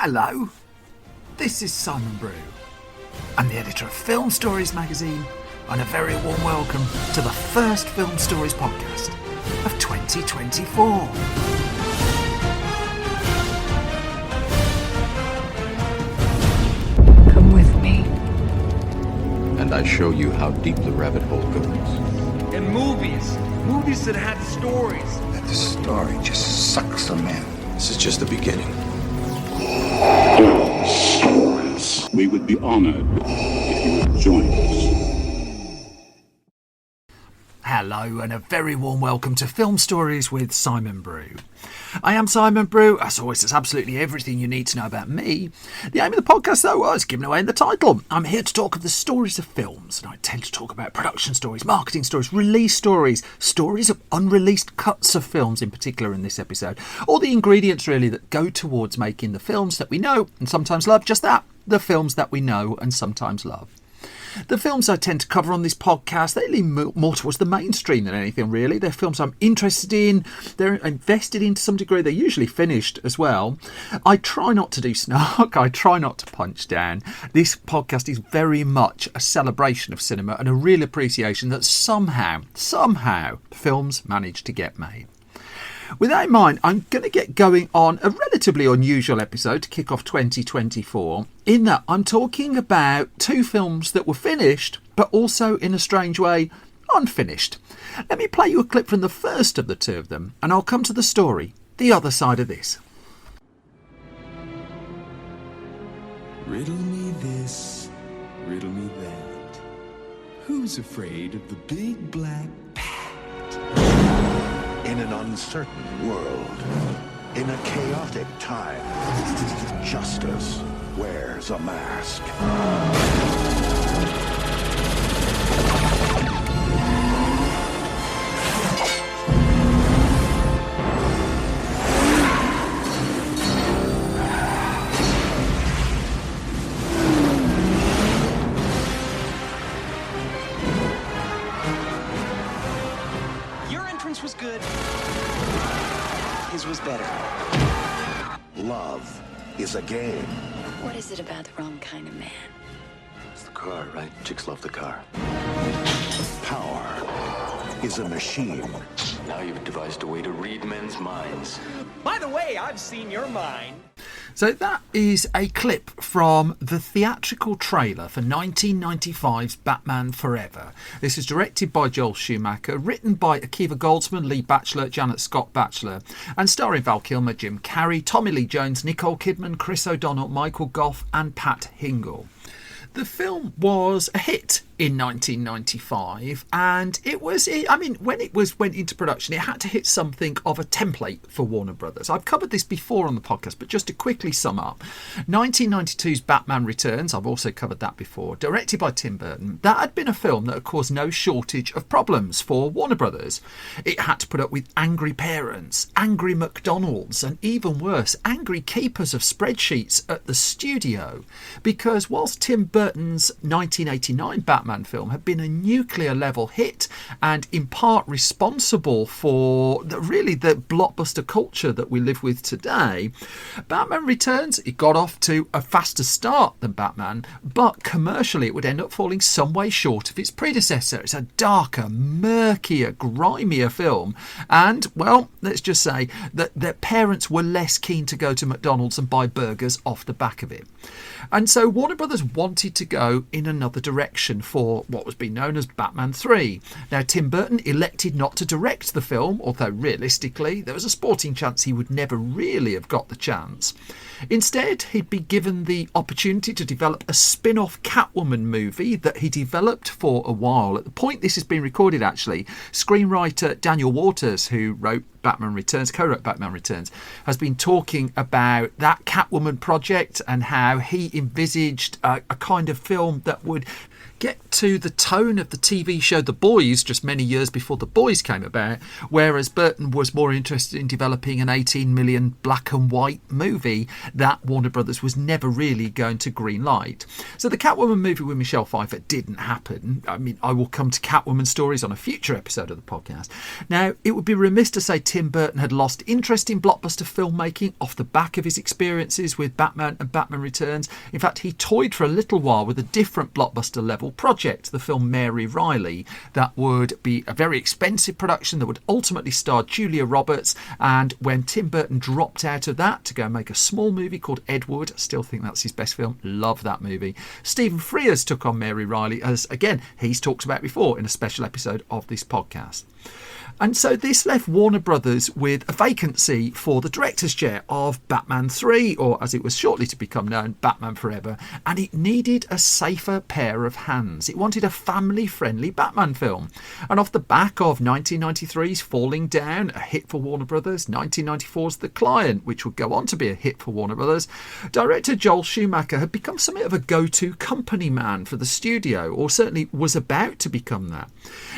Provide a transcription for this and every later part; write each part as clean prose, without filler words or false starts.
Hello, this is Simon Brew. I'm the editor of Film Stories magazine, and a very warm welcome to the first Film Stories podcast of 2024. Come with me. And I show you how deep the rabbit hole goes. And movies that had stories. That the story just sucks them in. This is just the beginning. Stories. We would be honored if you would join us. Hello, and a very warm welcome to Film Stories with Simon Brew. I am Simon Brew. As always, there's absolutely everything you need to know about me. The aim of the podcast, though, was given away in the title. I'm here to talk of the stories of films, and I tend to talk about production stories, marketing stories, release stories, stories of unreleased cuts of films in particular in this episode, all the ingredients really that go towards making the films that we know and sometimes love. Just that, the films that we know and sometimes love. The films I tend to cover on this podcast, they lean more towards the mainstream than anything really. They're films I'm interested in, they're invested in to some degree, they're usually finished as well. I try not to do snark, I try not to punch down. This podcast is very much a celebration of cinema and a real appreciation that somehow, films manage to get made. With that in mind, I'm going to get going on a relatively unusual episode to kick off 2024, in that I'm talking about two films that were finished, but also, in a strange way, unfinished. Let me play you a clip from the first of the two of them, and I'll come to the story the other side of this. Riddle me this, riddle me that. Who's afraid of the big black In an uncertain world, in a chaotic time, justice wears a mask. Was good. His was better. Love is a game. What is it about the wrong kind of man? It's the car, right? Chicks love the car. Power is a machine. Now you've devised a way to read men's minds. By the way, I've seen your mind. So that is a clip from the theatrical trailer for 1995's Batman Forever. This is directed by Joel Schumacher, written by Akiva Goldsman, Lee Batchelor, Janet Scott Batchelor, and starring Val Kilmer, Jim Carrey, Tommy Lee Jones, Nicole Kidman, Chris O'Donnell, Michael Gough and Pat Hingle. The film was a hit in 1995, and when it went into production, it had to hit something of a template for Warner Brothers. I've covered this before on the podcast, but just to quickly sum up, 1992's Batman Returns, I've also covered that before, directed by Tim Burton. That had been a film that had caused no shortage of problems for Warner Brothers. It had to put up with angry parents, angry McDonald's, and even worse, angry keepers of spreadsheets at the studio, because whilst Tim Burton's 1989 Batman film had been a nuclear level hit and in part responsible for the blockbuster culture that we live with today, Batman Returns, it got off to a faster start than Batman, but commercially it would end up falling some way short of its predecessor. It's a darker, murkier, grimier film, and, well, let's just say that their parents were less keen to go to McDonald's and buy burgers off the back of it. And so Warner Brothers wanted to go in another direction for what was being known as Batman 3. Now, Tim Burton elected not to direct the film, although realistically there was a sporting chance he would never really have got the chance. Instead, he'd be given the opportunity to develop a spin-off Catwoman movie that he developed for a while. At the point this has been recorded, actually, screenwriter Daniel Waters, who co-wrote Batman Returns, has been talking about that Catwoman project and how he envisaged a kind of film that would get to the tone of the TV show The Boys just many years before The Boys came about, whereas Burton was more interested in developing an 18 million black and white movie that Warner Brothers was never really going to green light. So the Catwoman movie with Michelle Pfeiffer didn't happen. I mean, I will come to Catwoman stories on a future episode of the podcast. Now, it would be remiss to say Tim Burton had lost interest in blockbuster filmmaking off the back of his experiences with Batman and Batman Returns. In fact, he toyed for a little while with a different blockbuster level project, the film Mary Riley, that would be a very expensive production that would ultimately star Julia Roberts. And when Tim Burton dropped out of that to go and make a small movie called Ed Wood, I still think that's his best film, love that movie. Stephen Frears took on Mary Riley, as again he's talked about before in a special episode of this podcast. And so this left Warner Brothers with a vacancy for the director's chair of Batman 3, or as it was shortly to become known, Batman Forever, and it needed a safer pair of hands. It wanted a family-friendly Batman film. And off the back of 1993's Falling Down, a hit for Warner Brothers, 1994's The Client, which would go on to be a hit for Warner Brothers, director Joel Schumacher had become something of a go-to company man for the studio, or certainly was about to become that.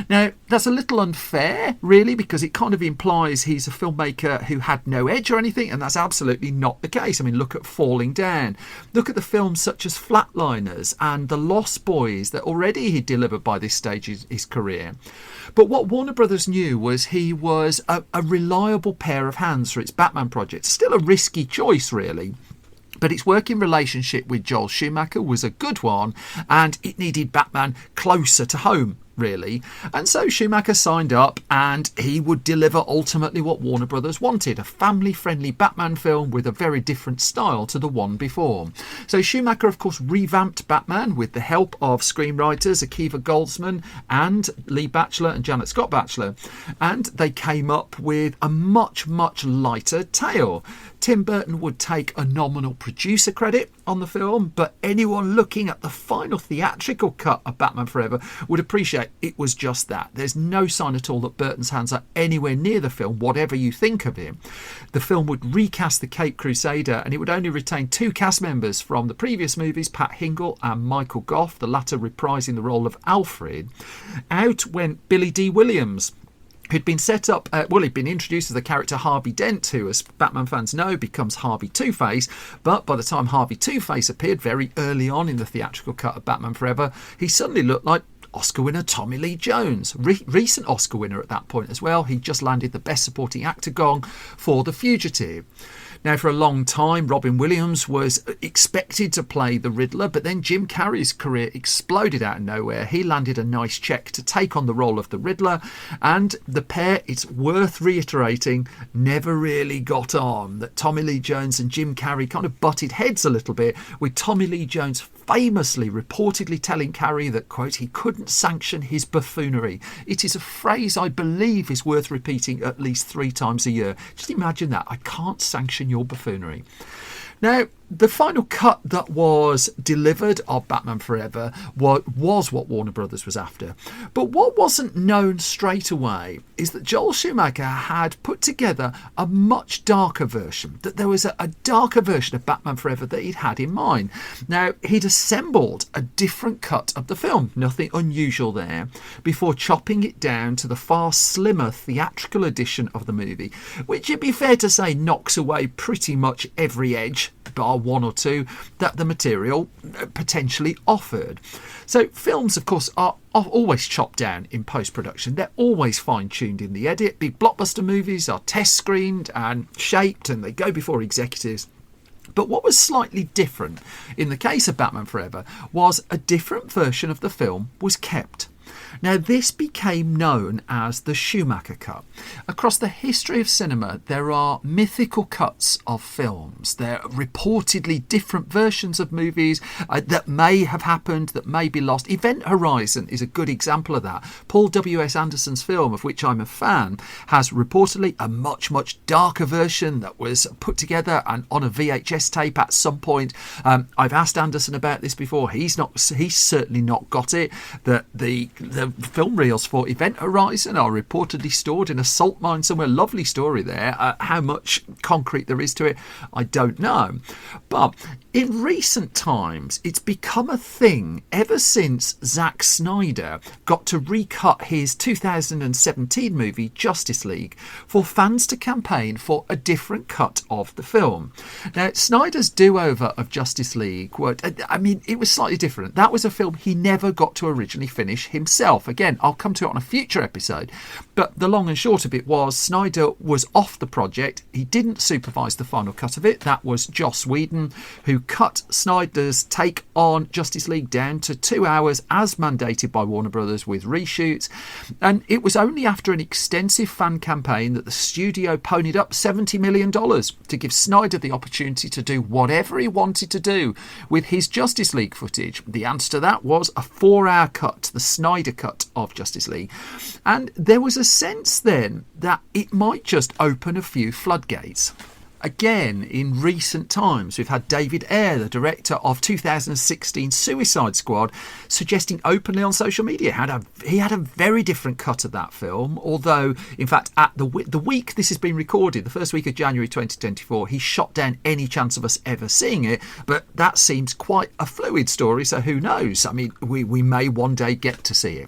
Now, that's a little unfair, really, because it kind of implies he's a filmmaker who had no edge or anything, and that's absolutely not the case. I mean, look at Falling Down. Look at the films such as Flatliners and The Lost Boys that already he delivered by this stage in his career. But what Warner Brothers knew was he was a reliable pair of hands for its Batman project. Still a risky choice, really. But its working relationship with Joel Schumacher was a good one, and it needed Batman closer to home, really. And so Schumacher signed up, and he would deliver ultimately what Warner Brothers wanted, a family-friendly Batman film with a very different style to the one before. So Schumacher, of course, revamped Batman with the help of screenwriters Akiva Goldsman and Lee Batchelor and Janet Scott Batchelor, and they came up with a much, much lighter tale. Tim Burton would take a nominal producer credit on the film, but anyone looking at the final theatrical cut of Batman Forever would appreciate it was just that. There's no sign at all that Burton's hands are anywhere near the film, whatever you think of him. The film would recast the Caped Crusader, and it would only retain two cast members from the previous movies, Pat Hingle and Michael Gough, the latter reprising the role of Alfred. Out went Billy D. Williams, who'd been set up, he'd been introduced as the character Harvey Dent, who, as Batman fans know, becomes Harvey Two-Face. But by the time Harvey Two-Face appeared very early on in the theatrical cut of Batman Forever, he suddenly looked like Oscar winner Tommy Lee Jones, recent Oscar winner at that point as well. He just landed the Best Supporting Actor gong for The Fugitive. Now, for a long time, Robin Williams was expected to play the Riddler, but then Jim Carrey's career exploded out of nowhere. He landed a nice check to take on the role of the Riddler, and the pair, it's worth reiterating, never really got on. That Tommy Lee Jones and Jim Carrey kind of butted heads a little bit, with Tommy Lee Jones famously reportedly telling Carrey that, quote, he couldn't sanction his buffoonery. It is a phrase I believe is worth repeating at least 3 times a year. Just imagine that. I can't sanction your buffoonery. Now, the final cut that was delivered of Batman Forever was what Warner Brothers was after. But what wasn't known straight away is that Joel Schumacher had put together a much darker version, that there was a darker version of Batman Forever that he'd had in mind. Now, he'd assembled a different cut of the film, nothing unusual there, before chopping it down to the far slimmer theatrical edition of the movie, which it'd be fair to say knocks away pretty much every edge, bar 1 or 2, that the material potentially offered. So films, of course, are always chopped down in post-production. They're always fine-tuned in the edit. Big blockbuster movies are test-screened and shaped, and they go before executives. But what was slightly different in the case of Batman Forever was a different version of the film was kept. Now, this became known as the Schumacher Cut. Across the history of cinema, there are mythical cuts of films. There are reportedly different versions of movies that may have happened, that may be lost. Event Horizon is a good example of that. Paul W.S. Anderson's film, of which I'm a fan, has reportedly a much, much darker version that was put together and on a VHS tape at some point. I've asked Anderson about this before. He's certainly not got it. That the film reels for Event Horizon are reportedly stored in a salt mine somewhere. Lovely story there. How much concrete there is to it, I don't know. But in recent times, it's become a thing ever since Zack Snyder got to recut his 2017 movie Justice League for fans to campaign for a different cut of the film. Now, Snyder's do-over of Justice League, it was slightly different. That was a film he never got to originally finish himself. himself. Again, I'll come to it on a future episode. But the long and short of it was Snyder was off the project. He didn't supervise the final cut of it. That was Joss Whedon, who cut Snyder's take on Justice League down to 2 hours as mandated by Warner Brothers with reshoots. And it was only after an extensive fan campaign that the studio ponied up $70 million to give Snyder the opportunity to do whatever he wanted to do with his Justice League footage. The answer to that was a 4-hour cut, the Snyder cut of Justice League. And there was a sense then that it might just open a few floodgates. Again, in recent times, we've had David Ayer, the director of 2016 Suicide Squad, suggesting openly on social media he had a very different cut of that film. Although, in fact, at the week this has been recorded, the first week of January 2024, he shot down any chance of us ever seeing it. But that seems quite a fluid story, so who knows? I mean, we may one day get to see it.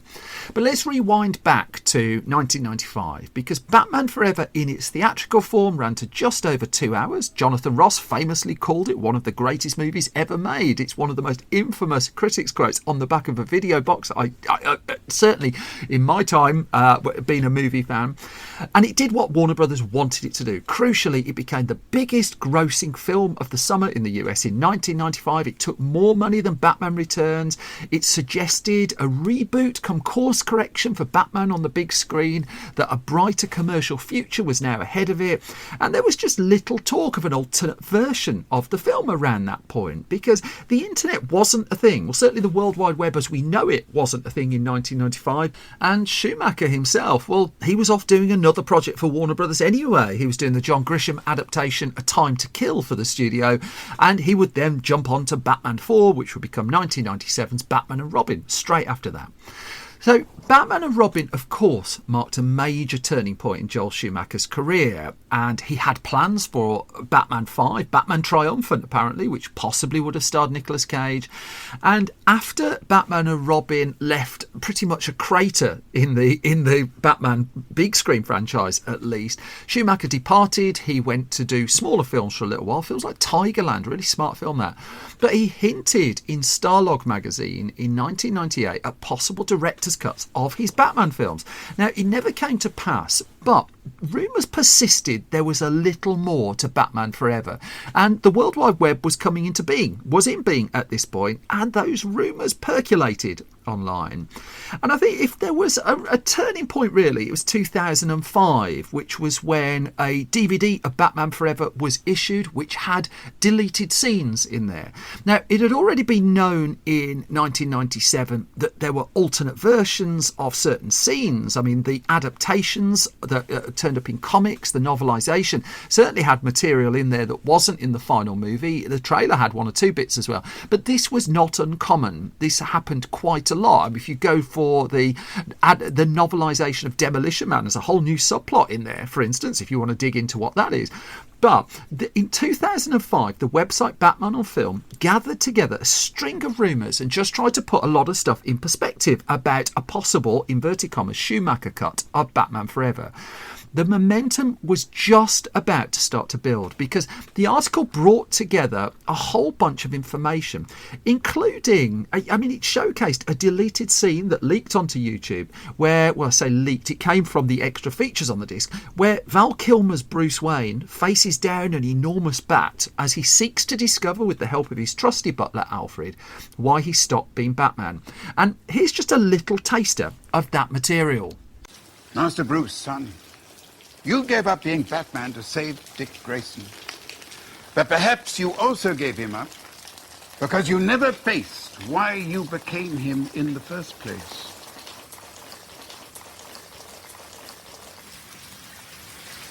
But let's rewind back to 1995, because Batman Forever in its theatrical form ran to just over 2 hours. Jonathan Ross famously called it one of the greatest movies ever made. It's one of the most infamous critics' quotes on the back of a video box. I certainly, in my time, being a movie fan. And it did what Warner Brothers wanted it to do. Crucially, it became the biggest grossing film of the summer in the US in 1995. It took more money than Batman Returns. It suggested a reboot come course correction for Batman on the big screen, that a brighter commercial future was now ahead of it. And there was just little talk of an alternate version of the film around that point, because the internet wasn't a thing. Well, certainly the World Wide Web as we know it wasn't a thing in 1995. And Schumacher himself, well, he was off doing another project for Warner Brothers anyway. He was doing the John Grisham adaptation A Time to Kill for the studio, and he would then jump on to Batman 4, which would become 1997's Batman and Robin straight after that. So Batman and Robin, of course, marked a major turning point in Joel Schumacher's career, and he had plans for Batman 5, Batman Triumphant apparently, which possibly would have starred Nicolas Cage. And after Batman and Robin left pretty much a crater in the Batman big screen franchise, at least, Schumacher departed. He went to do smaller films for a little while, films like Tigerland, really smart film that. But he hinted in Starlog magazine in 1998 at possible director's cuts of his Batman films. Now, it never came to pass, but rumours persisted there was a little more to Batman Forever, and the World Wide Web was coming into being, was in being at this point, and those rumours percolated online. And I think if there was a turning point, really, it was 2005, which was when a DVD of Batman Forever was issued, which had deleted scenes in there. Now, it had already been known in 1997 that there were alternate versions of certain scenes. I mean, the adaptations that turned up in comics, the novelisation, certainly had material in there that wasn't in the final movie. The trailer had one or two bits as well. But this was not uncommon. This happened quite a lot. I mean, if you go for the novelisation of Demolition Man, there's a whole new subplot in there, for instance, if you want to dig into what that is. But in 2005, the website Batman on Film gathered together a string of rumours and just tried to put a lot of stuff in perspective about a possible, inverted commas, Schumacher cut of Batman Forever. The momentum was just about to start to build, because the article brought together a whole bunch of information, including, it showcased a deleted scene that leaked onto YouTube where, well, I say leaked, it came from the extra features on the disc, where Val Kilmer's Bruce Wayne faces down an enormous bat as he seeks to discover, with the help of his trusty butler Alfred, why he stopped being Batman. And here's just a little taster of that material. Master Bruce, son. You gave up being Batman to save Dick Grayson. But perhaps you also gave him up because you never faced why you became him in the first place.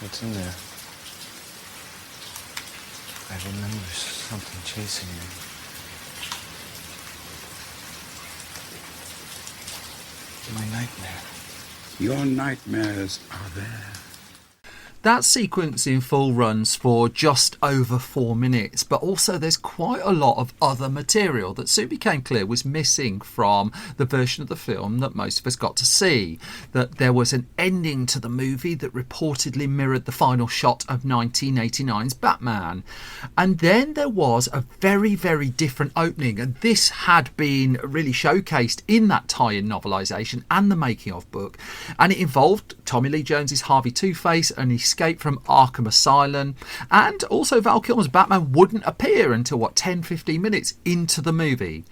What's in there? I remember something chasing me. My nightmare. Your nightmares are there. That sequence in full runs for just over 4 minutes, but also there's quite a lot of other material that soon became clear was missing from the version of the film that most of us got to see. That there was an ending to the movie that reportedly mirrored the final shot of 1989's Batman. And then there was a very, very different opening, and this had been really showcased in that tie-in novelisation and the making of book, and it involved Tommy Lee Jones's Harvey Two-Face and escape from Arkham Asylum, and also Val Kilmer's Batman wouldn't appear until 10-15 minutes into the movie.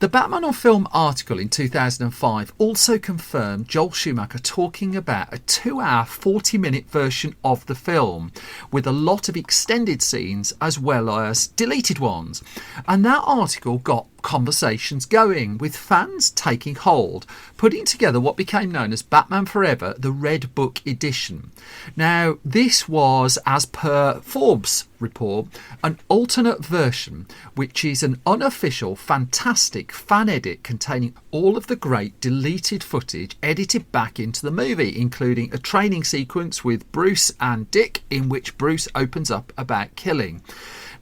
The Batman on Film article in 2005 also confirmed Joel Schumacher talking about a 2-hour 40-minute version of the film with a lot of extended scenes as well as deleted ones. And that article got conversations going, with fans taking hold, putting together what became known as Batman Forever, the Red Book edition. Now, this was, as per Forbes report, an alternate version, which is an unofficial, fantastic fan edit containing all of the great deleted footage edited back into the movie, including a training sequence with Bruce and Dick in which Bruce opens up about killing.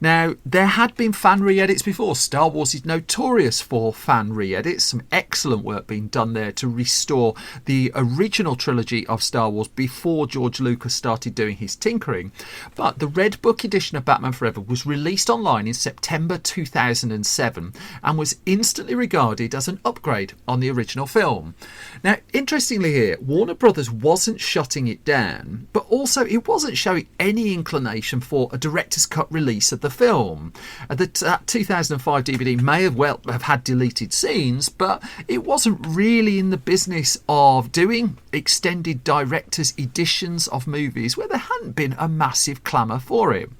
Now, there had been fan re-edits before. Star Wars is notorious for fan re-edits. Some excellent work being done there to restore the original trilogy of Star Wars before George Lucas started doing his tinkering. But the Red Book edition of Batman Forever was released online in September 2007 and was instantly regarded as an upgrade on the original film. Now, interestingly here, Warner Brothers wasn't shutting it down, but also it wasn't showing any inclination for a director's cut release of the film. The 2005 DVD may have had deleted scenes, but it wasn't really in the business of doing extended director's editions of movies where there hadn't been a massive clamour for it.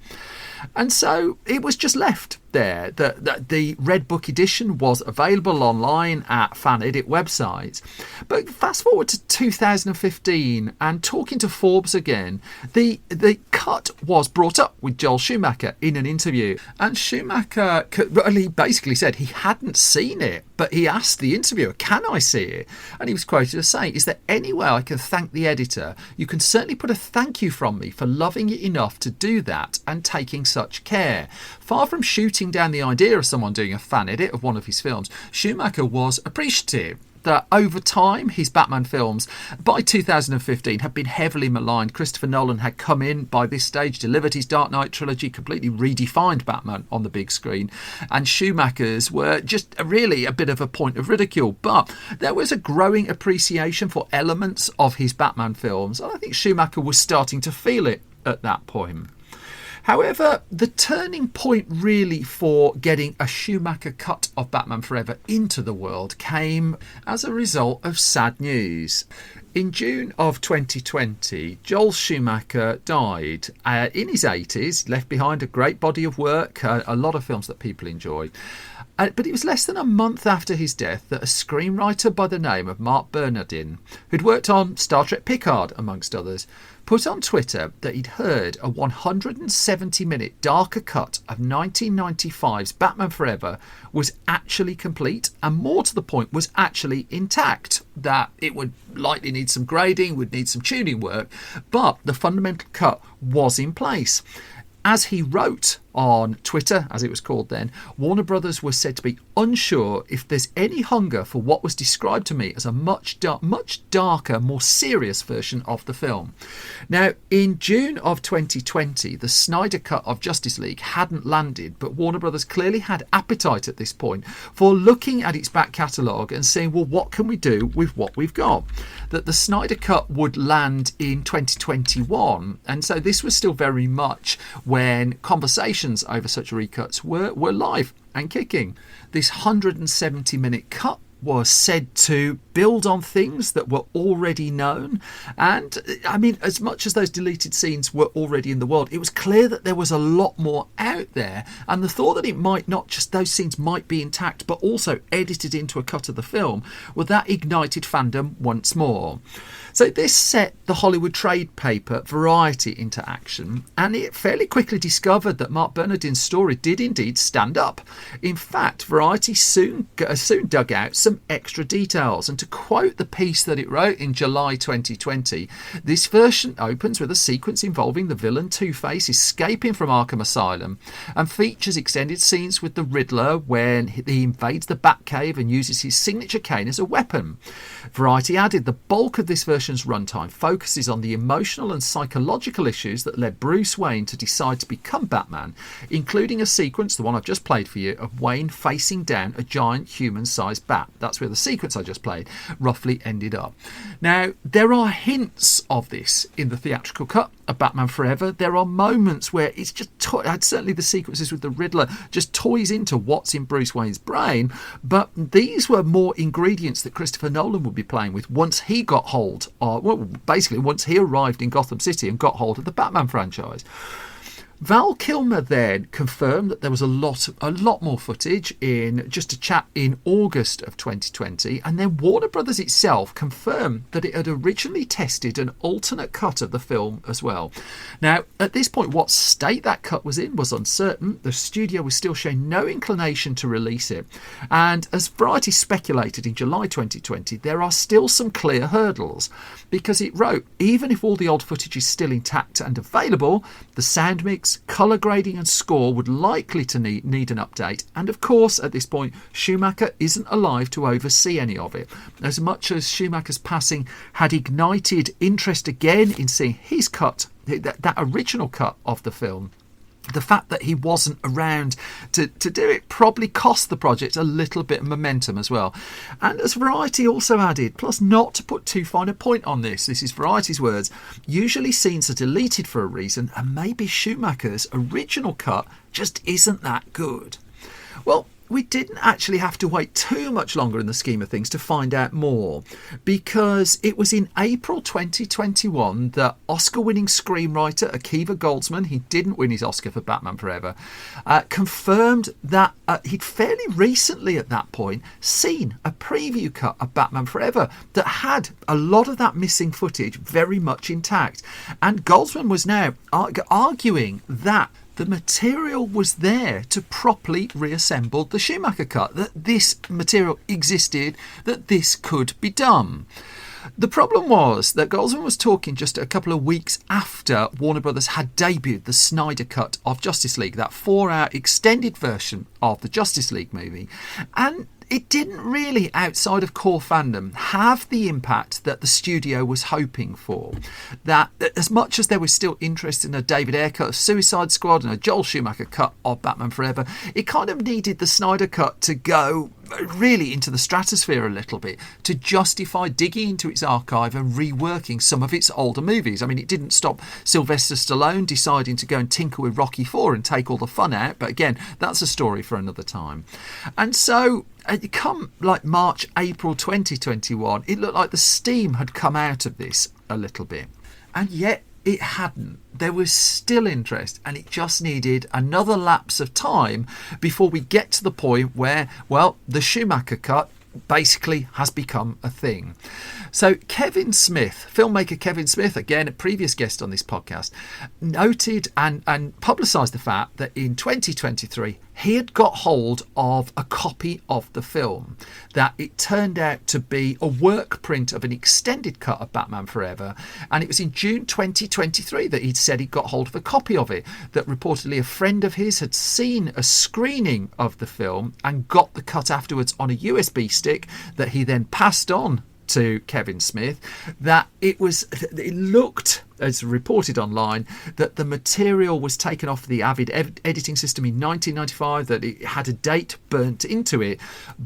And so it was just left there. The Red Book edition was available online at fan edit websites. But fast forward to 2015 and talking to Forbes again, the cut was brought up with Joel Schumacher in an interview. And Schumacher basically said he hadn't seen it, but he asked the interviewer, "Can I see it?" And he was quoted as saying, "Is there any way I can thank the editor? You can certainly put a thank you from me for loving it enough to do that and taking such care." Far from shooting down the idea of someone doing a fan edit of one of his films, Schumacher was appreciative that over time his Batman films by 2015 had been heavily maligned. Christopher Nolan had come in by this stage, delivered his Dark Knight trilogy, completely redefined Batman on the big screen, and Schumacher's were just really a bit of a point of ridicule. But there was a growing appreciation for elements of his Batman films, and I think Schumacher was starting to feel it at that point. However, the turning point really for getting a Schumacher cut of Batman Forever into the world came as a result of sad news. In June of 2020, Joel Schumacher died in his 80s, left behind a great body of work, a lot of films that people enjoyed. But it was less than a month after his death that a screenwriter by the name of Mark Bernardin, who'd worked on Star Trek Picard, amongst others, put on Twitter that he'd heard a 170-minute darker cut of 1995's Batman Forever was actually complete, and more to the point was actually intact, that it would likely need some grading, would need some tuning work, but the fundamental cut was in place. As he wrote on Twitter, as it was called then, Warner Brothers was said to be unsure if there's any hunger for what was described to me as a much darker, more serious version of the film. Now, in June of 2020, the Snyder Cut of Justice League hadn't landed, but Warner Brothers clearly had appetite at this point for looking at its back catalogue and saying, well, what can we do with what we've got? That the Snyder Cut would land in 2021, and so this was still very much when conversations over such recuts were live and kicking. This 170-minute cut was said to build on things that were already known, and I mean, as much as those deleted scenes were already in the world, it was clear that there was a lot more out there, and the thought that it might not just those scenes might be intact but also edited into a cut of the film, well, that ignited fandom once more. So this set the Hollywood trade paper Variety into action, and it fairly quickly discovered that Mark Bernardin's story did indeed stand up. In fact, Variety soon dug out some extra details, and to quote the piece that it wrote in July 2020, this version opens with a sequence involving the villain Two-Face escaping from Arkham Asylum and features extended scenes with the Riddler when he invades the Batcave and uses his signature cane as a weapon. Variety added the bulk of this version's runtime focuses on the emotional and psychological issues that led Bruce Wayne to decide to become Batman, including a sequence, the one I've just played for you, of Wayne facing down a giant human-sized bat. That's where the sequence I just played roughly ended up. Now, there are hints of this in the theatrical cut of Batman Forever. There are moments where it's just certainly the sequences with the Riddler just toys into what's in Bruce Wayne's brain, but these were more ingredients that Christopher Nolan would be playing with once he got hold of, well, basically once he arrived in Gotham City and got hold of the Batman franchise. Val Kilmer then confirmed that there was a lot more footage in just a chat in August of 2020, and then Warner Brothers itself confirmed that it had originally tested an alternate cut of the film as well. Now, at this point, what state that cut was in was uncertain. The studio was still showing no inclination to release it, and as Variety speculated in July 2020, there are still some clear hurdles, because it wrote, even if all the old footage is still intact and available, the sound mix, colour grading and score would likely to need an update, and of course at this point Schumacher isn't alive to oversee any of it. As much as Schumacher's passing had ignited interest again in seeing his cut, that original cut of the film, the fact that he wasn't around to do it probably cost the project a little bit of momentum as well. And as Variety also added, plus not to put too fine a point on this is Variety's words, usually scenes are deleted for a reason, and maybe Schumacher's original cut just isn't that good. Well, we didn't actually have to wait too much longer in the scheme of things to find out more, because it was in April 2021 that Oscar-winning screenwriter Akiva Goldsman, he didn't win his Oscar for Batman Forever, confirmed that he'd fairly recently at that point seen a preview cut of Batman Forever that had a lot of that missing footage very much intact. And Goldsman was now arguing that the material was there to properly reassemble the Schumacher cut, that this material existed, that this could be done. The problem was that Goldsman was talking just a couple of weeks after Warner Brothers had debuted the Snyder Cut of Justice League, that 4-hour extended version of the Justice League movie, and it didn't really, outside of core fandom, have the impact that the studio was hoping for. That as much as there was still interest in a David Ayer cut of Suicide Squad and a Joel Schumacher cut of Batman Forever, it kind of needed the Snyder Cut to go really into the stratosphere a little bit to justify digging into its archive and reworking some of its older movies. I mean, it didn't stop Sylvester Stallone deciding to go and tinker with Rocky IV and take all the fun out, but again, that's a story for another time. And so come like March, April 2021, it looked like the steam had come out of this a little bit, and yet it hadn't. There was still interest, and it just needed another lapse of time before we get to the point where, well, the Schumacher cut basically has become a thing. So Kevin Smith, filmmaker Kevin Smith, again a previous guest on this podcast, noted and publicised the fact that in 2023 he had got hold of a copy of the film, that it turned out to be a work print of an extended cut of Batman Forever, and it was in June 2023 that he'd said he got hold of a copy of it, that reportedly a friend of his had seen a screening of the film and got the cut afterwards on a USB stick that he then passed on to Kevin Smith, that it looked, as reported online, that the material was taken off the Avid editing system in 1995, that it had a date burnt into it,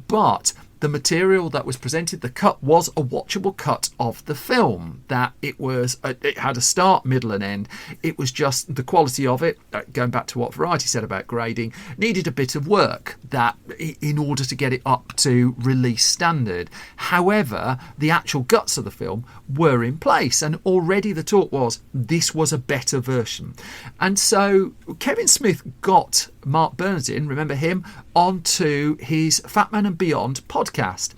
but the material that was presented, the cut, was a watchable cut of the film, that it had a start, middle and end. It was just the quality of it, going back to what Variety said about grading, needed a bit of work that in order to get it up to release standard. However, the actual guts of the film were in place, and already the talk was this was a better version. And so Kevin Smith got Mark Bernardin, remember him, onto his Fat Man and Beyond podcast.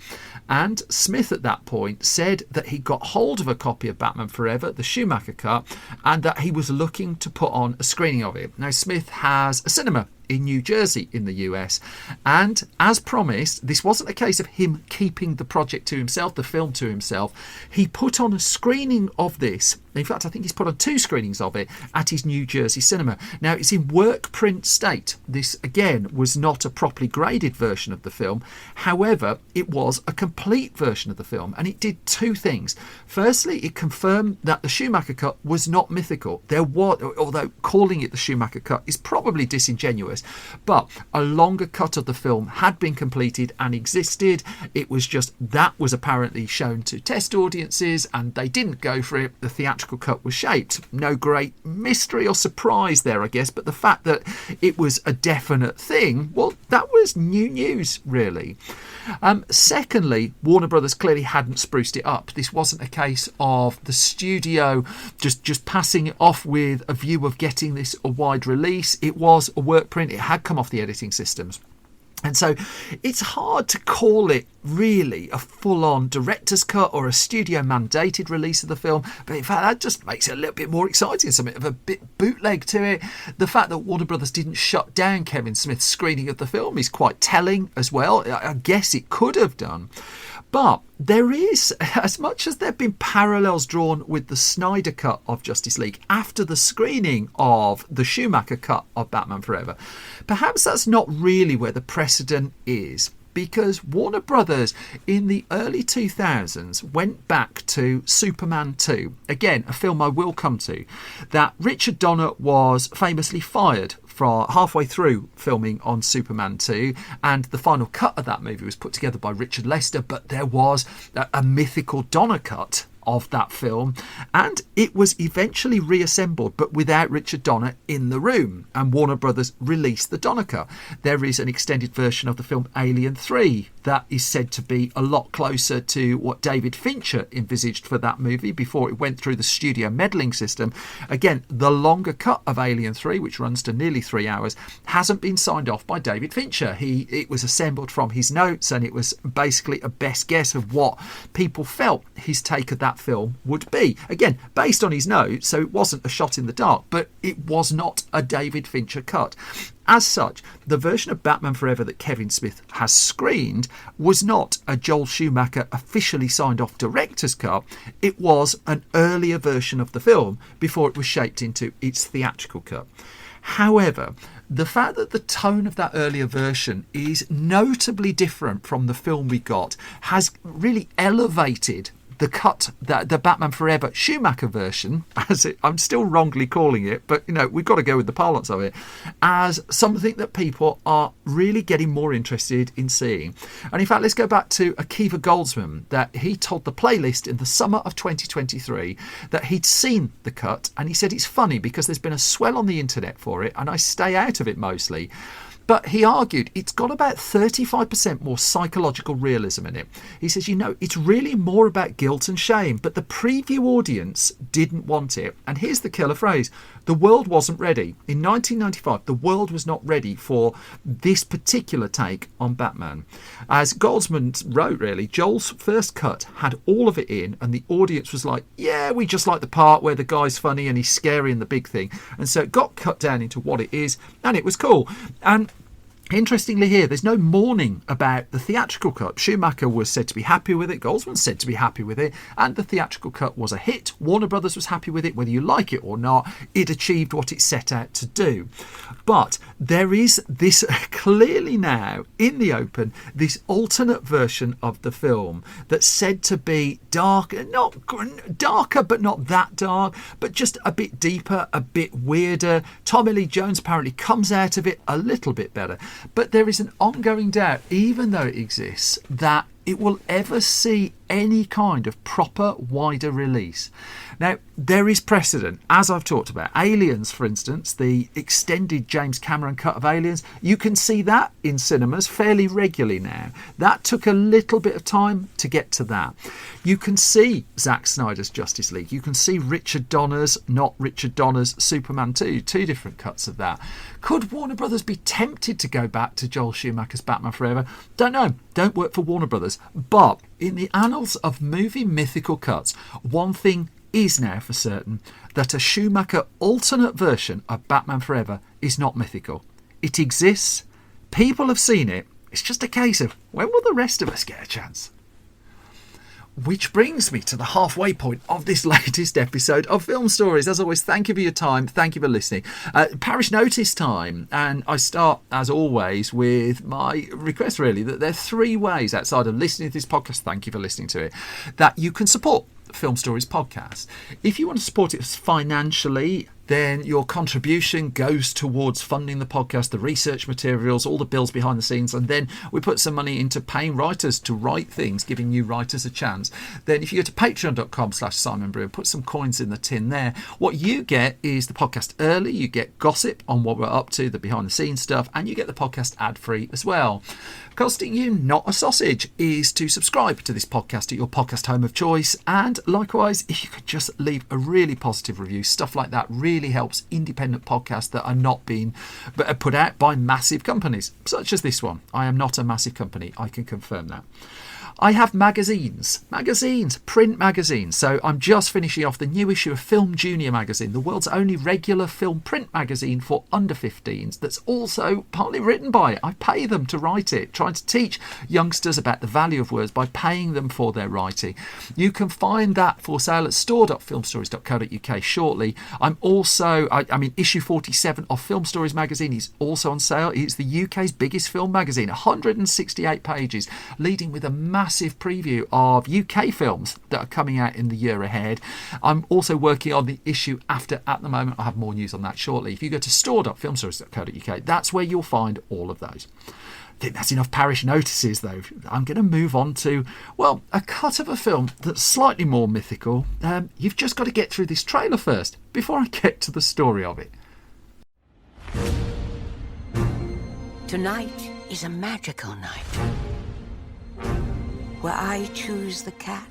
And Smith at that point said that he got hold of a copy of Batman Forever, the Schumacher Cut, and that he was looking to put on a screening of it. Now, Smith has a cinema in New Jersey in the US, and as promised, this wasn't a case of him keeping the project to himself, the film to himself. He put on a screening of this. In fact, I think he's put on 2 screenings of it at his New Jersey cinema. Now, it's in work print state. This, again, was not a properly graded version of the film. However, it was a complete version of the film, and it did 2 things. Firstly, it confirmed that the Schumacher Cut was not mythical. There was, although calling it the Schumacher Cut is probably disingenuous, but a longer cut of the film had been completed and existed. It was just that was apparently shown to test audiences, and they didn't go for it. The theatrical cut was shaped. No great mystery or surprise there, I guess, but the fact that it was a definite thing, well, that was new news, really. Secondly, Warner Brothers clearly hadn't spruced it up. This wasn't a case of the studio just passing it off with a view of getting this a wide release. It was a work print. It had come off the editing systems. And so it's hard to call it really a full-on director's cut or a studio-mandated release of the film. But in fact, that just makes it a little bit more exciting, something of a bit bootleg to it. The fact that Warner Brothers didn't shut down Kevin Smith's screening of the film is quite telling as well. I guess it could have done. But there is, as much as there have been parallels drawn with the Snyder Cut of Justice League after the screening of the Schumacher Cut of Batman Forever, perhaps that's not really where the precedent is. Because Warner Brothers in the early 2000s went back to Superman 2. Again, a film I will come to. That Richard Donner was famously fired for halfway through filming on Superman 2, and the final cut of that movie was put together by Richard Lester, but there was a mythical Donner cut of that film, and it was eventually reassembled but without Richard Donner in the room, and Warner Brothers released the Donner cut. There is an extended version of the film Alien 3 that is said to be a lot closer to what David Fincher envisaged for that movie before it went through the studio meddling system. Again, the longer cut of Alien 3, which runs to nearly 3 hours, hasn't been signed off by David Fincher. It was assembled from his notes, and it was basically a best guess of what people felt his take of that film would be. Again, based on his notes, so it wasn't a shot in the dark, but it was not a David Fincher cut. As such, the version of Batman Forever that Kevin Smith has screened was not a Joel Schumacher officially signed off director's cut. It was an earlier version of the film before it was shaped into its theatrical cut. However, the fact that the tone of that earlier version is notably different from the film we got has really elevated the cut, the Batman Forever Schumacher version, I'm still wrongly calling it, but we've got to go with the parlance of it, as something that people are really getting more interested in seeing. And in fact, let's go back to Akiva Goldsman, that he told the Playlist in the summer of 2023 that he'd seen the cut, and he said it's funny because there's been a swell on the internet for it, and I stay out of it mostly. But he argued it's got about 35% more psychological realism in it. He says, it's really more about guilt and shame, but the preview audience didn't want it. And here's the killer phrase: the world wasn't ready. In 1995, the world was not ready for this particular take on Batman. As Goldsman wrote, really, Joel's first cut had all of it in, and the audience was like, yeah, we just like the part where the guy's funny and he's scary and the big thing. And so it got cut down into what it is, and it was cool. And interestingly here, there's no mourning about the theatrical cut. Schumacher was said to be happy with it, Goldsman said to be happy with it, and the theatrical cut was a hit. Warner Brothers was happy with it. Whether you like it or not, it achieved what it set out to do. But there is this clearly now in the open, this alternate version of the film that's said to be darker but not that dark, but just a bit deeper, a bit weirder. Tommy Lee Jones apparently comes out of it a little bit better. But there is an ongoing doubt, even though it exists, that it will ever see any kind of proper wider release. Now, there is precedent, as I've talked about. Aliens, for instance, the extended James Cameron cut of Aliens, you can see that in cinemas fairly regularly now. That took a little bit of time to get to that. You can see Zack Snyder's Justice League. You can see Richard Donner's, not Richard Donner's, Superman 2, 2 different cuts of that. Could Warner Brothers be tempted to go back to Joel Schumacher's Batman Forever? Don't know. Don't work for Warner Brothers. others. But in the annals of movie mythical cuts, one thing is now for certain, that a Schumacher alternate version of Batman Forever is not mythical. It exists, people have seen it, it's just a case of when will the rest of us get a chance? Which brings me to the halfway point of this latest episode of Film Stories. As always, thank you for your time. Thank you for listening. Parish notice time. And I start, as always, with my request, really, that there are 3 ways outside of listening to this podcast, thank you for listening to it, that you can support Film Stories podcast. If you want to support it financially, then your contribution goes towards funding the podcast, the research materials, all the bills behind the scenes, and then we put some money into paying writers to write things, giving new writers a chance. Then if you go to patreon.com/Simon Brew and put some coins in the tin there, what you get is the podcast early, you get gossip on what we're up to, the behind the scenes stuff, and you get the podcast ad free as well. Costing you not a sausage is to subscribe to this podcast at your podcast home of choice, and likewise, if you could just leave a really positive review, stuff like that really helps independent podcasts that are not being put out by massive companies, such as this one. I am not a massive company, I can confirm that. I have magazines, print magazines. So I'm just finishing off the new issue of Film Junior magazine, the world's only regular film print magazine for under 15s that's also partly written by it. I pay them to write it, trying to teach youngsters about the value of words by paying them for their writing. You can find that for sale at store.filmstories.co.uk shortly. I'm also, issue 47 of Film Stories magazine is also on sale. It's the UK's biggest film magazine, 168 pages, leading with a massive preview of UK films that are coming out in the year ahead. I'm also working on the issue after at the moment. I'll have more news on that shortly. If you go to store.filmstories.co.uk, that's where you'll find all of those. I think that's enough parish notices, though. I'm going to move on to, well, a cut of a film that's slightly more mythical. You've just got to get through this trailer first before I get to the story of it. Tonight is a magical night, where I choose the cat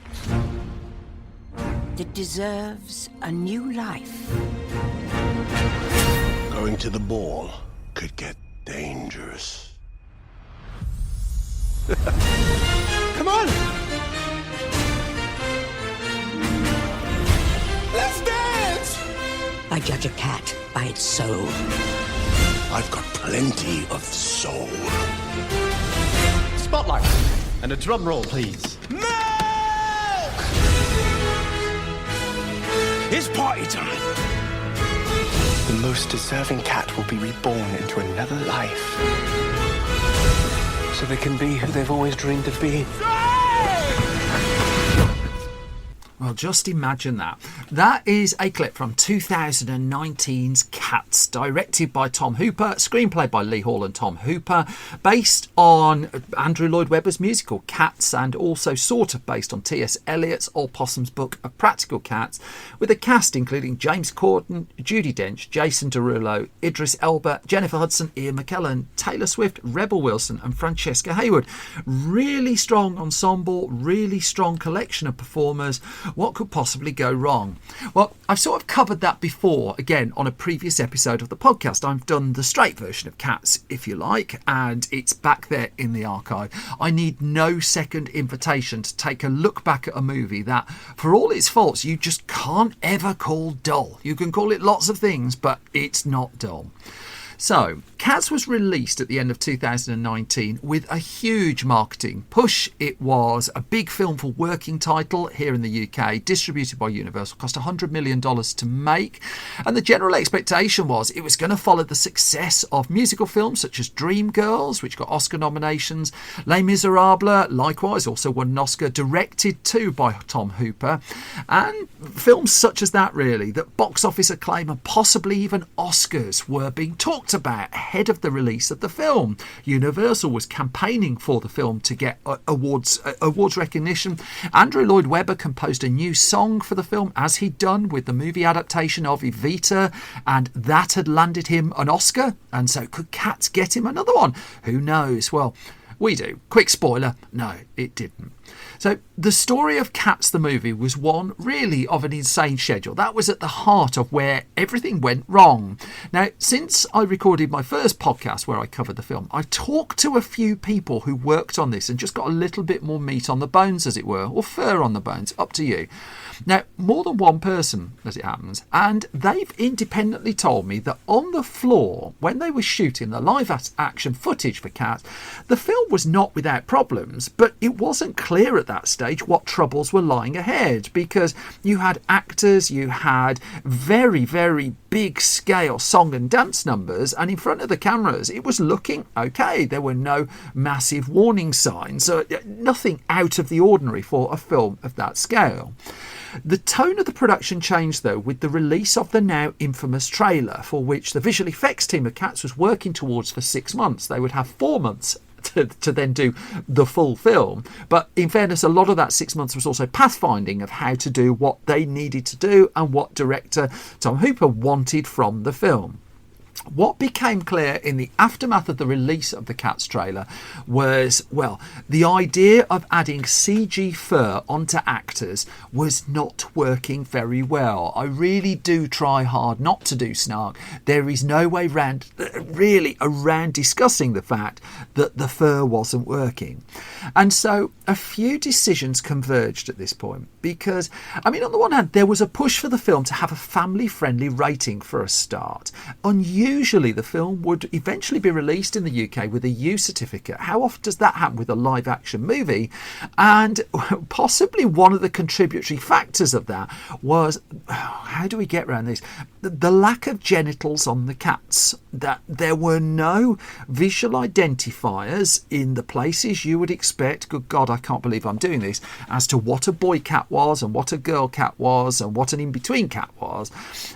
that deserves a new life. Going to the ball could get dangerous. Come on! Let's dance! I judge a cat by its soul. I've got plenty of soul. Spotlight. And a drum roll, please. Milk! It's party time. The most deserving cat will be reborn into another life, so they can be who they've always dreamed of being. Well, just imagine that. That is a clip from 2019's Cats, directed by Tom Hooper, screenplay by Lee Hall and Tom Hooper, based on Andrew Lloyd Webber's musical Cats, and also sort of based on T.S. Eliot's Old Possum's book of Practical Cats, with a cast including James Corden, Judi Dench, Jason Derulo, Idris Elba, Jennifer Hudson, Ian McKellen, Taylor Swift, Rebel Wilson and Francesca Hayward. Really strong ensemble, really strong collection of performers. What could possibly go wrong? Well, I've sort of covered that before, again, on a previous episode of the podcast. I've done the straight version of Cats, if you like, and it's back there in the archive. I need no second invitation to take a look back at a movie that, for all its faults, you just can't ever call dull. You can call it lots of things, but it's not dull. So, Cats was released at the end of 2019 with a huge marketing push. It was a big film for working title here in the UK, distributed by Universal, cost $100 million to make. And the general expectation was it was going to follow the success of musical films such as Dreamgirls, which got Oscar nominations, Les Miserables, likewise, also won an Oscar, directed too by Tom Hooper, and films such as that, really, that box office acclaim and possibly even Oscars were being talked about ahead of the release of the film. Universal was campaigning for the film to get awards recognition. Andrew Lloyd Webber composed a new song for the film, as he'd done with the movie adaptation of Evita, and that had landed him an Oscar. And so could Cats get him another one? Who knows? Well, we do. Quick spoiler, no, it didn't. So the story of Cats the movie was one really of an insane schedule. That was at the heart of where everything went wrong. Now, since I recorded my first podcast where I covered the film, I talked to a few people who worked on this and just got a little bit more meat on the bones, as it were, or fur on the bones, up to you. Now, more than one person, as it happens, and they've independently told me that on the floor, when they were shooting the live action footage for Cats, the film was not without problems, but it wasn't clear at that stage what troubles were lying ahead, because you had actors, you had very, very big scale song and dance numbers, and in front of the cameras it was looking okay. There were no massive warning signs, so nothing out of the ordinary for a film of that scale. The tone of the production changed, though, with the release of the now infamous trailer, for which the visual effects team of Cats was working towards for 6 months. They would have 4 months to then do the full film. But in fairness, a lot of that 6 months was also pathfinding of how to do what they needed to do and what director Tom Hooper wanted from the film. What became clear in the aftermath of the release of the Cats trailer was, well, the idea of adding CG fur onto actors was not working very well. I really do try hard not to do snark. There is no way around discussing the fact that the fur wasn't working. And so a few decisions converged at this point because, I mean, on the one hand, there was a push for the film to have a family-friendly rating for a start. Usually the film would eventually be released in the UK with a U certificate. How often does that happen with a live action movie? And possibly one of the contributory factors of that was, how do we get around this? The lack of genitals on the cats. That there were no visual identifiers in the places you would expect, good God, I can't believe I'm doing this, as to what a boy cat was and what a girl cat was and what an in-between cat was.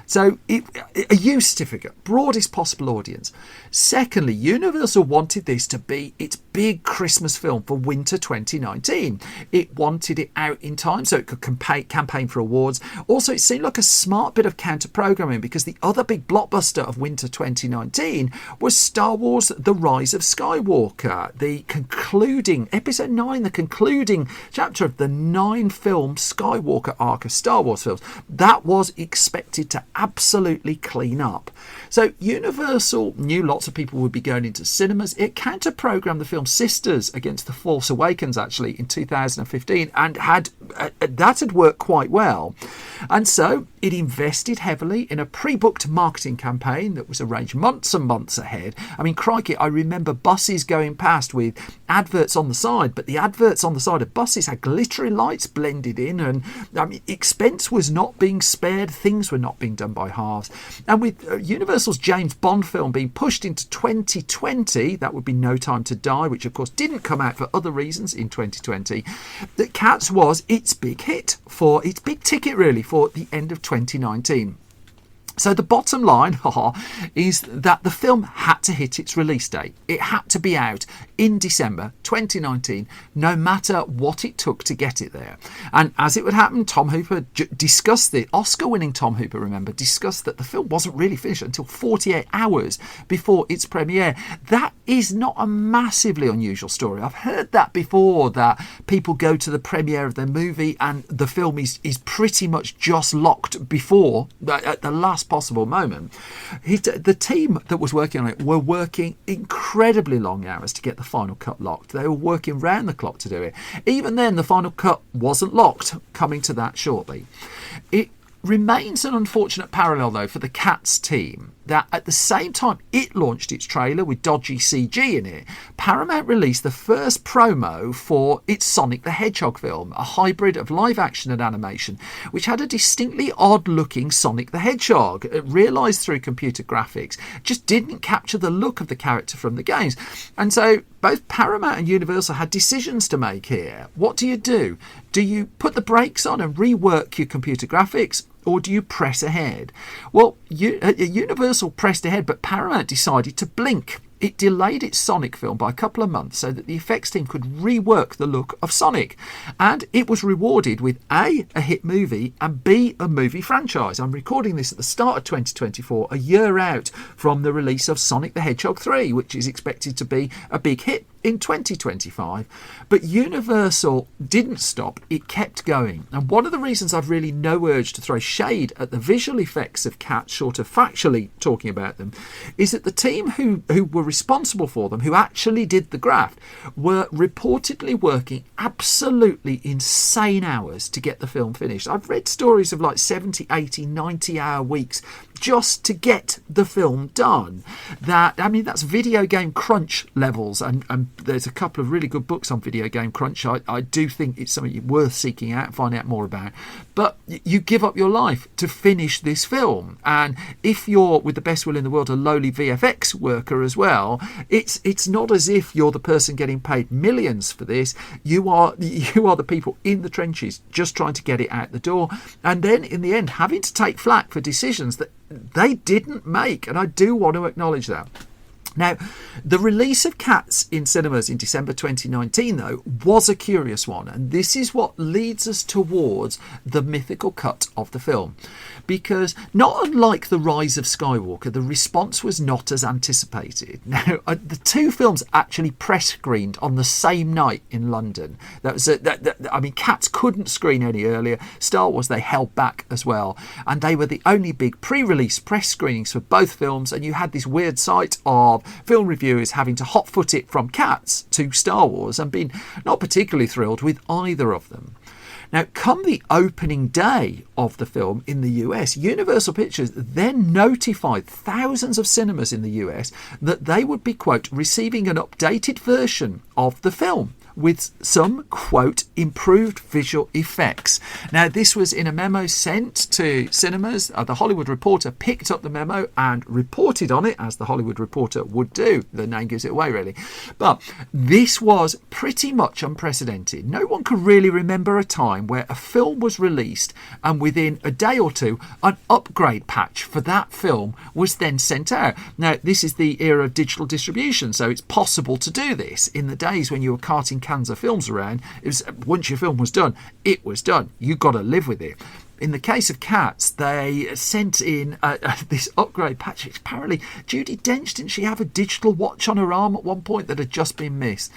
So a U certificate, broadest possible audience. Secondly, Universal wanted this to be its big Christmas film for winter 2019. It wanted it out in time so it could campaign for awards. Also, it seemed like a smart bit of counter-programming because the other big blockbuster of winter 2019 was Star Wars The Rise of Skywalker, the concluding, episode 9, the concluding chapter of the 9-film Skywalker arc of Star Wars films. That was expected to absolutely clean up. So Universal knew lots of people would be going into cinemas. It counter-programmed the film Sisters against The Force Awakens, actually, in 2015, and that had worked quite well. And so it invested heavily in a pre-booked marketing campaign that was arranged months and months ahead. I mean, crikey, I remember buses going past with adverts on the side, but the adverts on the side of buses had glittery lights blended in, and I mean, expense was not being spared, things were not being done by halves. And with Universal's James Bond film being pushed into 2020, that would be No Time to Die, which of course didn't come out for other reasons in 2020, that Cats was its big hit, for its big ticket really for the end of 2019. So the bottom line is that the film had to hit its release date. It had to be out in December 2019, no matter what it took to get it there. And as it would happen, Tom Hooper discussed the Oscar-winning Tom Hooper, remember, discussed that the film wasn't really finished until 48 hours before its premiere. That is not a massively unusual story. I've heard that before, that people go to the premiere of their movie and the film is pretty much just locked before, at the last possible moment. The team that was working on it were working incredibly long hours to get the final cut locked. They were working round the clock to do it. Even then, the final cut wasn't locked. Coming to that shortly. It remains an unfortunate parallel, though, for the Cats team, that at the same time it launched its trailer with dodgy CG in it, Paramount released the first promo for its Sonic the Hedgehog film, a hybrid of live action and animation, which had a distinctly odd looking Sonic the Hedgehog, realised through computer graphics, just didn't capture the look of the character from the games. And so both Paramount and Universal had decisions to make here. What do? Do you put the brakes on and rework your computer graphics, or do you press ahead? Well, Universal pressed ahead, but Paramount decided to blink. It delayed its Sonic film by a couple of months so that the effects team could rework the look of Sonic. And it was rewarded with A, a hit movie, and B, a movie franchise. I'm recording this at the start of 2024, a year out from the release of Sonic the Hedgehog 3, which is expected to be a big hit in 2025. But Universal didn't stop, it kept going. And one of the reasons I've really no urge to throw shade at the visual effects of Cats, short of factually talking about them, is that the team who were responsible for them, who actually did the graft, were reportedly working absolutely insane hours to get the film finished. I've read stories of like 70, 80, 90-hour weeks just to get the film done. That's video game crunch levels, and there's a couple of really good books on video game crunch. I do think it's something worth seeking out and finding out more about. But you give up your life to finish this film, and if you're, with the best will in the world, a lowly VFX worker as well, it's not as if you're the person getting paid millions for this. You are the people in the trenches just trying to get it out the door, and then in the end having to take flak for decisions that they didn't make, and I do want to acknowledge that. Now, the release of Cats in cinemas in December 2019, though, was a curious one, and this is what leads us towards the mythical cut of the film. Because, not unlike The Rise of Skywalker, the response was not as anticipated. Now, the two films actually press screened on the same night in London. Cats couldn't screen any earlier. Star Wars, they held back as well. And they were the only big pre-release press screenings for both films, and you had this weird sight of film reviewers having to hot-foot it from Cats to Star Wars and being not particularly thrilled with either of them. Now, come the opening day of the film in the US, Universal Pictures then notified thousands of cinemas in the US that they would be, quote, receiving an updated version of the film with some, quote, improved visual effects. Now, this was in a memo sent to cinemas. The Hollywood Reporter picked up the memo and reported on it, as the Hollywood Reporter would do. The name gives it away, really. But this was pretty much unprecedented. No one could really remember a time where a film was released and within a day or two, an upgrade patch for that film was then sent out. Now, this is the era of digital distribution, so it's possible to do this. In the days when you were carting cans of films around, it was, once your film was done, it was done. You got to live with it. In the case of Cats, they sent in this upgrade patch. Apparently, Judi Dench, didn't she have a digital watch on her arm at one point that had just been missed?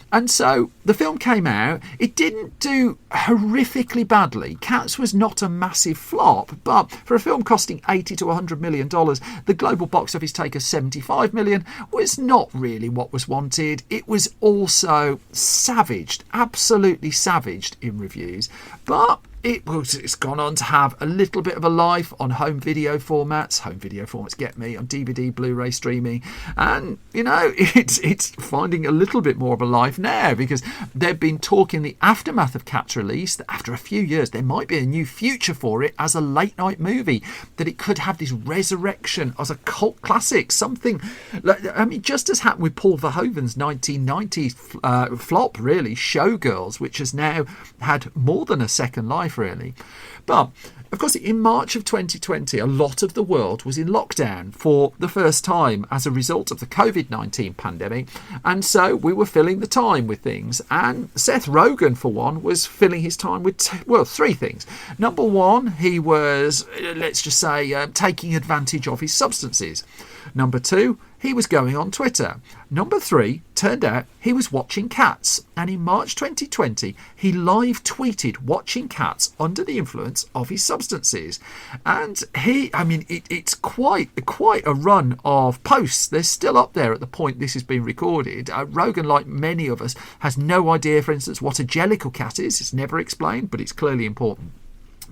And so the film came out. It didn't do horrifically badly. Cats was not a massive flop, but for a film costing $80 to $100 million, the global box office take of $75 million was not really what was wanted. It was also savaged, absolutely savaged in reviews, but it's gone on to have a little bit of a life on home video formats. Home video formats get me on DVD, Blu-ray, streaming, and it's finding a little bit more of a life now, because they've been talking the aftermath of Cats release that after a few years there might be a new future for it as a late night movie, that it could have this resurrection as a cult classic, something like, just as happened with Paul Verhoeven's 1990s flop, really, Showgirls, which has now had more than a second life, really. But of course, in March of 2020, a lot of the world was in lockdown for the first time as a result of the COVID-19 pandemic, and so we were filling the time with things. And Seth Rogen, for one, was filling his time with three things. Number one, he was, let's just say, taking advantage of his substances. Number two, he was going on Twitter. Number three, turned out he was watching Cats. And in March 2020, he live tweeted watching Cats under the influence of his substances. And it's quite a run of posts. They're still up there at the point this has been recorded. Rogan, like many of us, has no idea, for instance, what a jellicle cat is. It's never explained, but it's clearly important.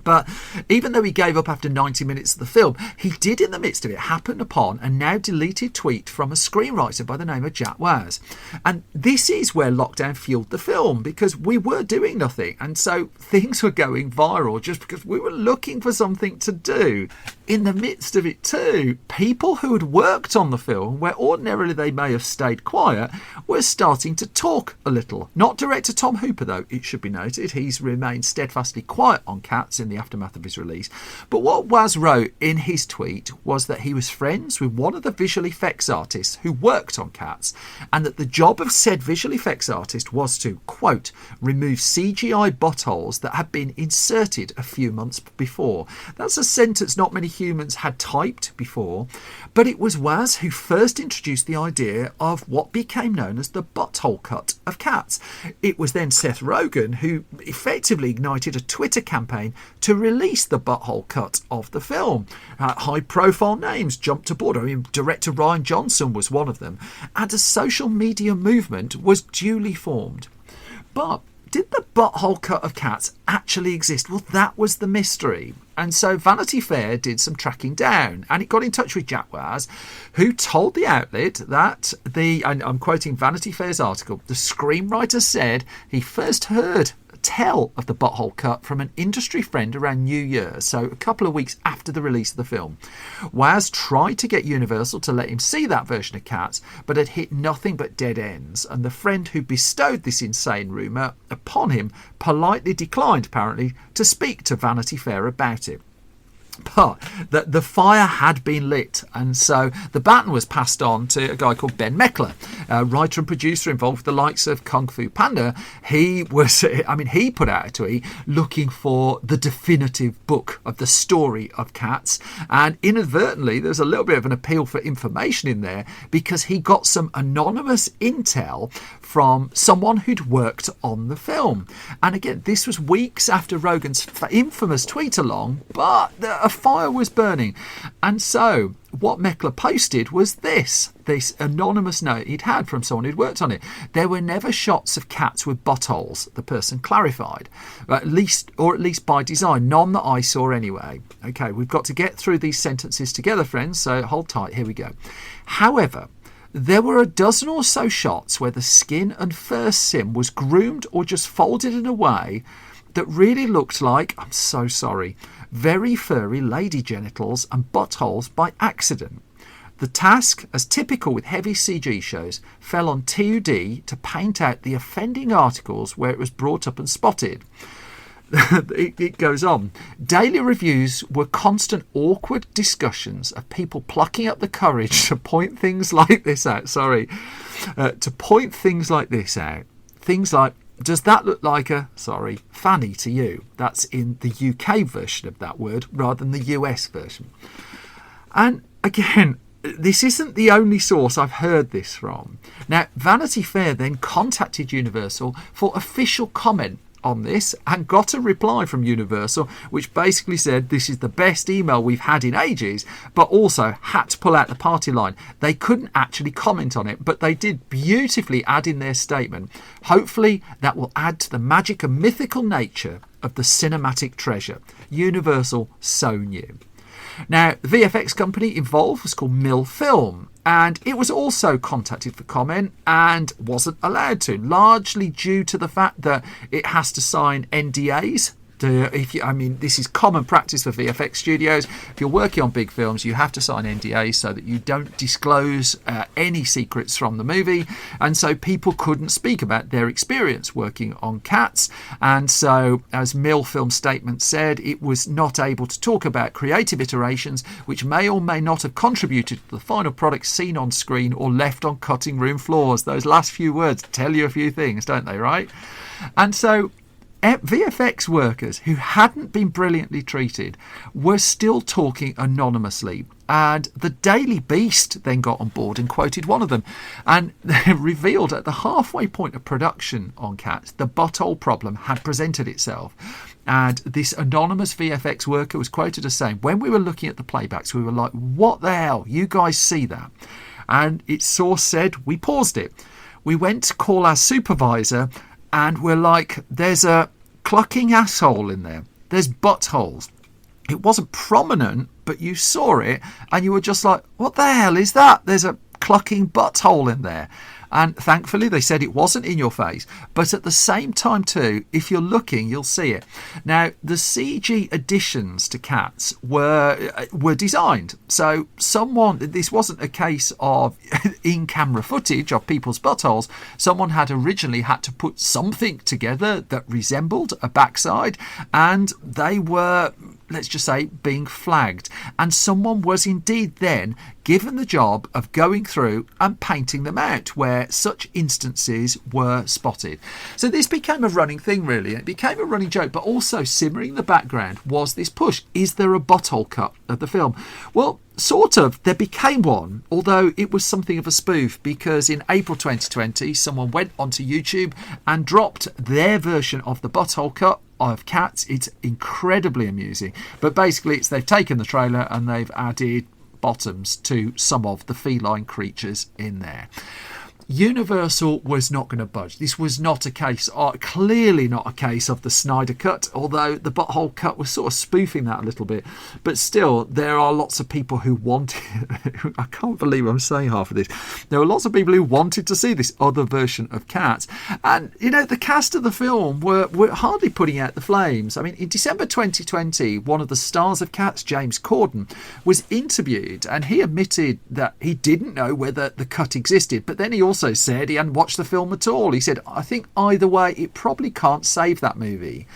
But even though he gave up after 90 minutes of the film, he did in the midst of it happen upon a now deleted tweet from a screenwriter by the name of Jack Waz. And this is where lockdown fueled the film, because we were doing nothing. And so things were going viral just because we were looking for something to do. In the midst of it too, people who had worked on the film, where ordinarily they may have stayed quiet, were starting to talk a little. Not director Tom Hooper, though, it should be noted. He's remained steadfastly quiet on Cats in the the aftermath of his release. But what Waz wrote in his tweet was that he was friends with one of the visual effects artists who worked on Cats, and that the job of said visual effects artist was to, quote, remove CGI buttholes that had been inserted a few months before. That's a sentence not many humans had typed before, but it was Waz who first introduced the idea of what became known as the Butthole Cut of Cats. It was then Seth Rogen who effectively ignited a Twitter campaign to release the Butthole Cut of the film. High-profile names jumped aboard. I mean, director Ryan Johnson was one of them, and a social media movement was duly formed. But did the Butthole Cut of Cats actually exist? Well, that was the mystery. And so Vanity Fair did some tracking down, and it got in touch with Jack Waz, who told the outlet that and I'm quoting Vanity Fair's article, the screenwriter said he first heard tell of the Butthole Cut from an industry friend around New Year, so a couple of weeks after the release of the film. Waz tried to get Universal to let him see that version of Cats, but had hit nothing but dead ends, and the friend who bestowed this insane rumour upon him politely declined, apparently, to speak to Vanity Fair about it. But the fire had been lit, and so the baton was passed on to a guy called Ben Meckler, a writer and producer involved with the likes of Kung Fu Panda. He put out a tweet looking for the definitive book of the story of Cats, and inadvertently there's a little bit of an appeal for information in there, because he got some anonymous intel from someone who'd worked on the film. And again, this was weeks after Rogen's infamous tweet along, but a fire was burning. And so what Meckler posted was this anonymous note he'd had from someone who'd worked on it. There were never shots of cats with buttholes, the person clarified, at least by design, none that I saw anyway. Okay, we've got to get through these sentences together, friends, so hold tight, here we go. However, there were a dozen or so shots where the skin and fur sim was groomed or just folded in a way that really looked like, I'm so sorry, very furry lady genitals and buttholes by accident. The task, as typical with heavy CG shows, fell on TUD to paint out the offending articles where it was brought up and spotted. It goes on. Daily reviews were constant awkward discussions of people plucking up the courage to point things like this out. Things like, does that look like a, fanny to you? That's in the UK version of that word rather than the US version. And again, this isn't the only source I've heard this from. Now, Vanity Fair then contacted Universal for official comment on this and got a reply from Universal which basically said this is the best email we've had in ages, but also had to pull out the party line. They couldn't actually comment on it, but they did beautifully add in their statement. Hopefully that will add to the magic and mythical nature of the cinematic treasure. Universal so new. Now, the VFX company involved was called Mill Film, and it was also contacted for comment and wasn't allowed to, largely due to the fact that it has to sign NDAs. This is common practice for VFX studios. If you're working on big films, you have to sign NDAs so that you don't disclose any secrets from the movie. And so people couldn't speak about their experience working on Cats. And so, as Mill Film statement said, it was not able to talk about creative iterations which may or may not have contributed to the final product seen on screen or left on cutting room floors. Those last few words tell you a few things, don't they, right? And so VFX workers who hadn't been brilliantly treated were still talking anonymously, and the Daily Beast then got on board and quoted one of them, and they revealed at the halfway point of production on Cats, the butthole problem had presented itself. And this anonymous VFX worker was quoted as saying, when we were looking at the playbacks, we were like, what the hell? You guys see that? And its source said, we paused it. We went to call our supervisor and we're like, there's a clucking asshole in there. There's buttholes. It wasn't prominent, but you saw it and you were just like, what the hell is that? There's a clucking butthole in there. And thankfully, they said it wasn't in your face. But at the same time, too, if you're looking, you'll see it. Now, the CG additions to Cats were designed. So this wasn't a case of in-camera footage of people's buttholes. Someone had originally had to put something together that resembled a backside, and they were, let's just say, being flagged. And someone was indeed then given the job of going through and painting them out where such instances were spotted. So this became a running thing, really. It became a running joke, but also simmering in the background was this push. Is there a butthole cut of the film? Well, sort of. There became one, although it was something of a spoof, because in April 2020, someone went onto YouTube and dropped their version of the butthole cut of Cats. It's incredibly amusing. But basically, they've taken the trailer and they've added bottoms to some of the feline creatures in there. Universal was not going to budge. This was not a case, clearly not a case of the Snyder Cut, although the Butthole Cut was sort of spoofing that a little bit. But still, there are lots of people who wanted, I can't believe I'm saying half of this, there were lots of people who wanted to see this other version of Cats. And, you know, the cast of the film were hardly putting out the flames. I mean, in December 2020, one of the stars of Cats, James Corden, was interviewed, and he admitted that he didn't know whether the cut existed, but then he also said he hadn't watched the film at all. He said, I think either way, it probably can't save that movie.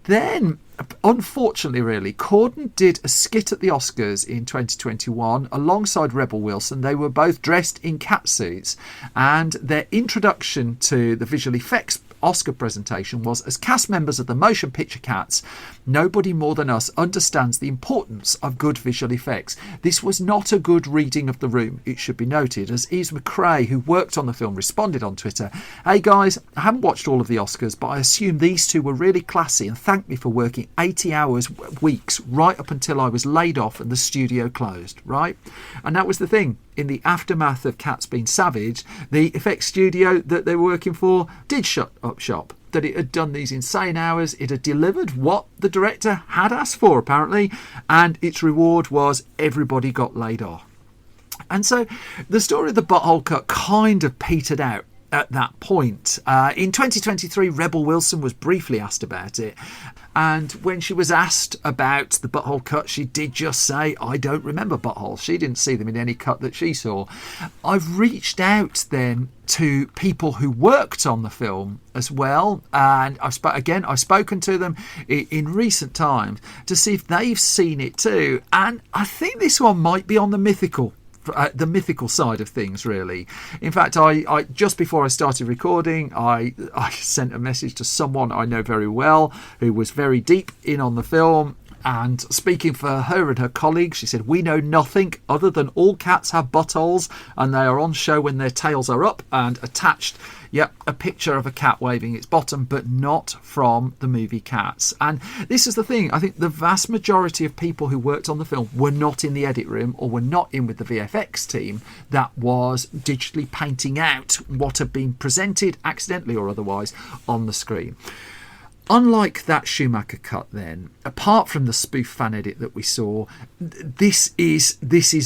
Then, unfortunately, really, Corden did a skit at the Oscars in 2021 alongside Rebel Wilson. They were both dressed in cat suits, and their introduction to the visual effects Oscar presentation was, as cast members of the motion picture Cats, nobody more than us understands the importance of good visual effects. This was not a good reading of the room, it should be noted, as Yves McCrae, who worked on the film, responded on Twitter, "Hey guys, I haven't watched all of the Oscars, but I assume these two were really classy and thanked me for working 80 hours weeks right up until I was laid off and the studio closed," right? And that was the thing. In the aftermath of Cats being savaged, the effects studio that they were working for did shut up shop. That it had done these insane hours, it had delivered what the director had asked for, apparently, and its reward was everybody got laid off. And so the story of the Butthole Cut kind of petered out at that point. In 2023, Rebel Wilson was briefly asked about it, and when she was asked about the Butthole Cut, she did just say, "I don't remember buttholes." She didn't see them in any cut that she saw. I've reached out then to people who worked on the film as well, and I've spoken to them in recent times to see if they've seen it too, and I think this one might be on the mythical side of things, really. In fact, I just before I started recording, I sent a message to someone I know very well who was very deep in on the film, and speaking for her and her colleagues, she said, "We know nothing other than all cats have buttholes and they are on show when their tails are up," and attached a picture of a cat waving its bottom, but not from the movie Cats. And this is the thing, I think the vast majority of people who worked on the film were not in the edit room or were not in with the VFX team that was digitally painting out what had been presented, accidentally or otherwise, on the screen. Unlike that Schumacher cut then, apart from the spoof fan edit that we saw, this is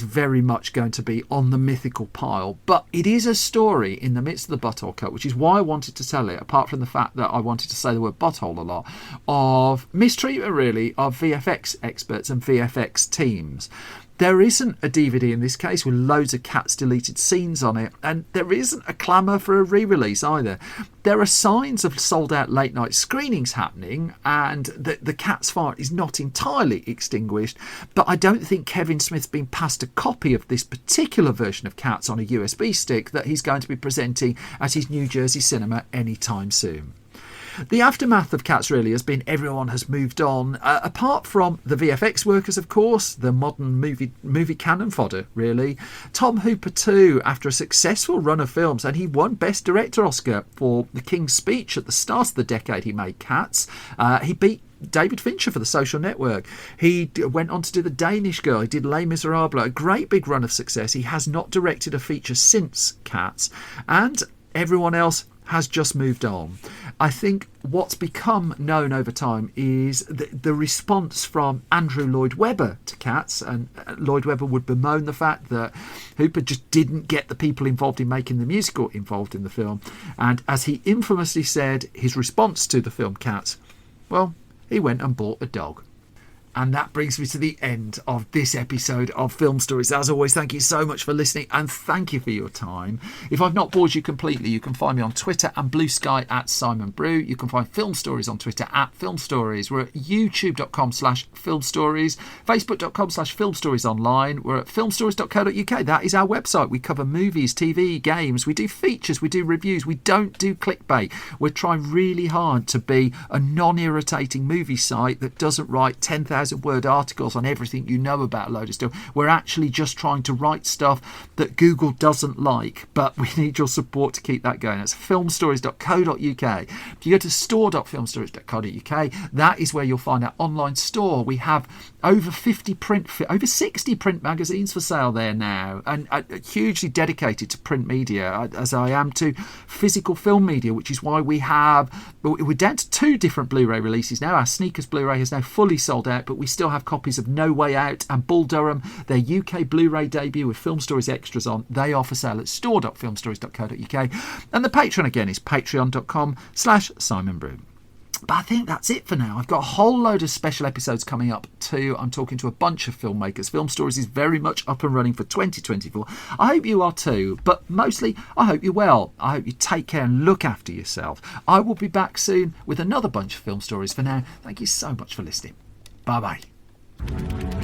very much going to be on the mythical pile. But it is a story in the midst of the Butthole Cut, which is why I wanted to tell it, apart from the fact that I wanted to say the word butthole a lot, of mistreatment really of VFX experts and VFX teams. There isn't a DVD in this case with loads of Cats deleted scenes on it, and there isn't a clamour for a re-release either. There are signs of sold-out late-night screenings happening, and the Cats fire is not entirely extinguished, but I don't think Kevin Smith's been passed a copy of this particular version of Cats on a USB stick that he's going to be presenting at his New Jersey cinema anytime soon. The aftermath of Cats really has been everyone has moved on, apart from the VFX workers, of course, the modern movie canon fodder, really. Tom Hooper too, after a successful run of films, and he won Best Director Oscar for The King's Speech at the start of the decade he made Cats. He beat David Fincher for The Social Network. He went on to do The Danish Girl. He did Les Miserables, a great big run of success. He has not directed a feature since Cats, and everyone else has just moved on. I think what's become known over time is the response from Andrew Lloyd Webber to Cats, and Lloyd Webber would bemoan the fact that Hooper just didn't get the people involved in making the musical involved in the film. And as he infamously said, his response to the film Cats, well, he went and bought a dog. And that brings me to the end of this episode of Film Stories. As always, thank you so much for listening and thank you for your time. If I've not bored you completely, you can find me on Twitter and Blue Sky at Simon Brew. You can find Film Stories on Twitter at Film Stories. We're at youtube.com/Film Stories, facebook.com/Film Stories online. We're at filmstories.co.uk. That is our website. We cover movies, TV, games. We do features. We do reviews. We don't do clickbait. We're trying really hard to be a non-irritating movie site that doesn't write 10,000 word articles on everything you know about a load of stuff. We're actually just trying to write stuff that Google doesn't like, but we need your support to keep that going. That's filmstories.co.uk. If you go to store.filmstories.co.uk, that is where you'll find our online store. We have over 60 print magazines for sale there now, and hugely dedicated to print media, as I am to physical film media, which is why we're down to 2 different Blu-ray releases now. Our Sneakers Blu-ray has now fully sold out, but we still have copies of No Way Out and Bull Durham, their UK Blu-ray debut with Film Stories extras on. They are for sale at store.filmstories.co.uk. And the Patreon again is patreon.com/Simon Brew. But I think that's it for now. I've got a whole load of special episodes coming up too. I'm talking to a bunch of filmmakers. Film Stories is very much up and running for 2024. I hope you are too, but mostly I hope you're well. I hope you take care and look after yourself. I will be back soon with another bunch of film stories. For now, thank you so much for listening. Bye-bye.